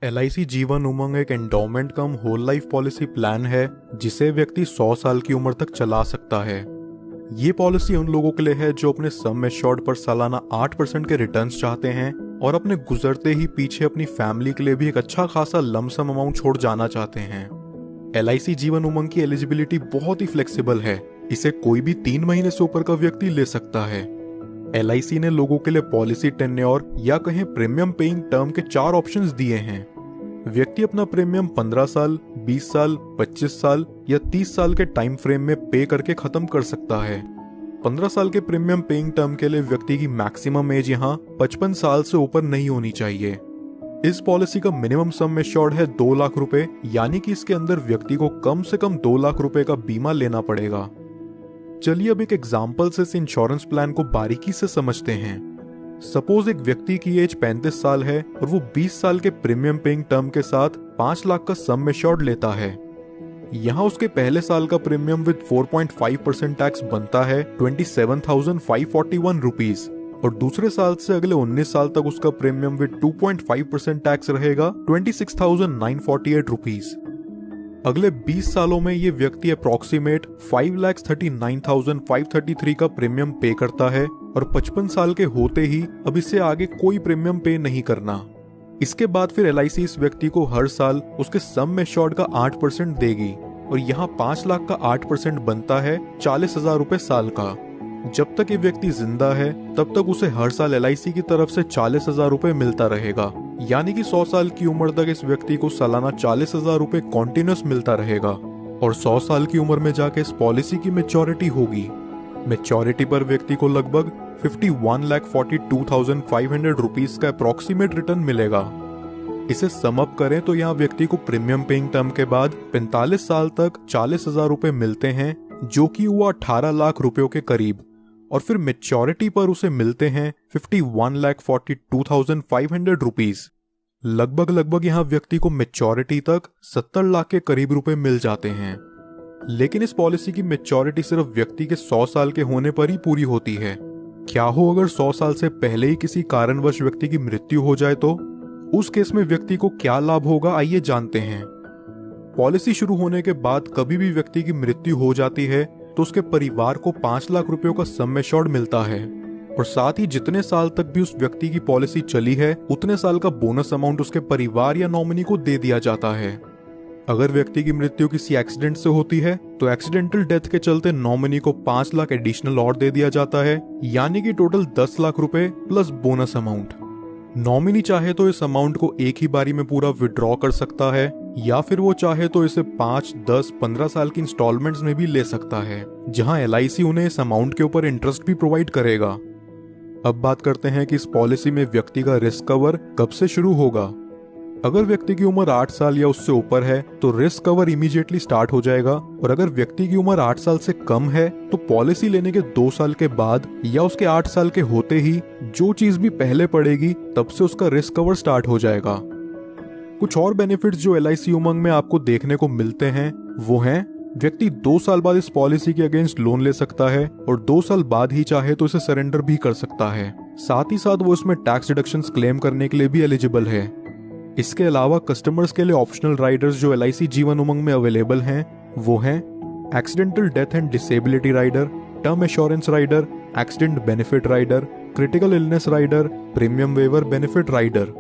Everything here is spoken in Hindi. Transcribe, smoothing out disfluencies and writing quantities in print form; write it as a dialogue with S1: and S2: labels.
S1: LIC जीवन उमंग एक एंडोमेंट कम होल लाइफ पॉलिसी प्लान है जिसे व्यक्ति 100 साल की उम्र तक चला सकता है। ये पॉलिसी उन लोगों के लिए है जो अपने सम एश्योर्ड पर सालाना 8% के रिटर्न्स चाहते हैं और अपने गुजरते ही पीछे अपनी फैमिली के लिए भी एक अच्छा खासा लमसम अमाउंट छोड़ जाना चाहते हैं। LIC जीवन उमंग की एलिजिबिलिटी बहुत ही फ्लेक्सिबल है। इसे कोई भी 3 महीने से ऊपर का व्यक्ति ले सकता है। LIC ने लोगों के लिए पॉलिसी टेन्योर या कहें प्रीमियम पेइंग टर्म के 4 ऑप्शंस दिए हैं। व्यक्ति अपना प्रीमियम 15 साल, 20 साल, 25 साल या 30 साल के टाइम फ्रेम में पे करके खत्म कर सकता है। 15 साल के प्रीमियम पेइंग टर्म के लिए व्यक्ति की मैक्सिमम एज यहाँ 55 साल से ऊपर नहीं होनी चाहिए। इस पॉलिसी का मिनिमम सम एश्योर्ड है 2 लाख रुपए, यानी कि इसके अंदर व्यक्ति को कम से कम 2 लाख रुपए का बीमा लेना पड़ेगा। चलिए अब एक एग्जाम्पल से इस इंश्योरेंस प्लान को बारीकी से समझते हैं। सपोज एक व्यक्ति की एज 35 साल है और वो 20 साल के प्रीमियम पेइंग टर्म के साथ 5 लाख का सम एश्योर्ड लेता है। यहाँ उसके पहले साल का प्रीमियम विद 4.5% टैक्स बनता है 27,541 रुपीज और दूसरे साल से अगले 19 साल तक उसका प्रीमियम विद 2.5% टैक्स रहेगा 26,948 रुपीज। अगले 20 सालों में ये व्यक्ति अप्रॉक्सीमेट 5,39,533 का प्रीमियम पे करता है और 55 साल के होते ही अब इससे आगे कोई प्रीमियम पे नहीं करना। इसके बाद फिर LIC इस व्यक्ति को हर साल उसके सम एश्योर्ड का 8% देगी और यहाँ 5 लाख का 8% बनता है 40,000 रुपए साल का। जब तक ये व्यक्ति जिंदा है तब तक उसे हर साल LIC की तरफ से 40,000 रुपए मिलता रहेगा, यानी कि 100 साल की उम्र तक इस व्यक्ति को सालाना 40,000 रुपए कॉन्टिन्यूस मिलता रहेगा और 100 साल की उम्र में जाके इस पॉलिसी की मैच्योरिटी होगी। मैच्योरिटी पर व्यक्ति को लगभग 51,42,500 रुपीज का अप्रॉक्सीमेट रिटर्न मिलेगा। इसे सम अप करें तो यहाँ व्यक्ति को प्रीमियम पेइंग टर्म के बाद 45 साल तक 40,000 रुपए मिलते हैं, जो कि हुआ 18 लाख रुपयों के करीब, और फिर मैच्योरिटी पर उसे मिलते हैं 51,42,500 रुपीज। लगभग यहाँ व्यक्ति को मैच्योरिटी तक 70 लाख के करीब रुपए मिल जाते हैं। लेकिन इस पॉलिसी की मैच्योरिटी सिर्फ व्यक्ति के 100 साल के होने पर ही पूरी होती है। क्या हो अगर 100 साल से पहले ही किसी कारणवश व्यक्ति की मृत्यु हो जाए तो उस केस में व्यक्ति को क्या लाभ होगा, आइए जानते हैं। पॉलिसी शुरू होने के बाद कभी भी व्यक्ति की मृत्यु हो जाती है तो उसके परिवार को 5 लाख रुपयों का सम एश्योर्ड मिलता है और साथ ही जितने साल तक भी उस व्यक्ति की पॉलिसी चली है उतने साल का बोनस अमाउंट उसके परिवार या नॉमिनी को दे दिया जाता है। अगर व्यक्ति की मृत्यु किसी एक्सीडेंट से होती है तो एक्सीडेंटल डेथ के चलते नॉमिनी को 5 लाख एडिशनल और दे दिया जाता है, यानी कि टोटल 10 लाख रुपए प्लस बोनस अमाउंट। नॉमिनी चाहे तो इस अमाउंट को एक ही बारी में पूरा विड्रॉ कर सकता है या फिर वो चाहे तो इसे 5, 10, 15 साल की इंस्टॉलमेंट्स में भी ले सकता है, जहां LIC उन्हें इस अमाउंट के ऊपर इंटरेस्ट भी प्रोवाइड करेगा। अब बात करते हैं कि इस पॉलिसी में व्यक्ति का रिस्क कवर कब से शुरू होगा। अगर व्यक्ति की उम्र 8 साल या उससे ऊपर है तो रिस्क कवर इमीडिएटली स्टार्ट हो जाएगा और अगर व्यक्ति की उम्र 8 साल से कम है तो पॉलिसी लेने के 2 साल के बाद या उसके 8 साल के होते ही जो चीज भी पहले पड़ेगी तब से उसका रिस्क कवर स्टार्ट हो जाएगा। कुछ और बेनिफिट्स जो LIC उमंग में आपको देखने को मिलते हैं वो हैं, व्यक्ति 2 साल बाद इस पॉलिसी के अगेंस्ट लोन ले सकता है और 2 साल बाद ही चाहे तो इसे सरेंडर भी कर सकता है। साथ ही साथ वो इसमें टैक्स डिडक्शंस क्लेम करने के लिए भी एलिजिबल है। इसके अलावा कस्टमर्स के लिए ऑप्शनल राइडर्स जो LIC जीवन उमंग में अवेलेबल हैं वो हैं accidental death and disability rider, term assurance rider, accident benefit rider, critical illness rider, premium waiver benefit rider.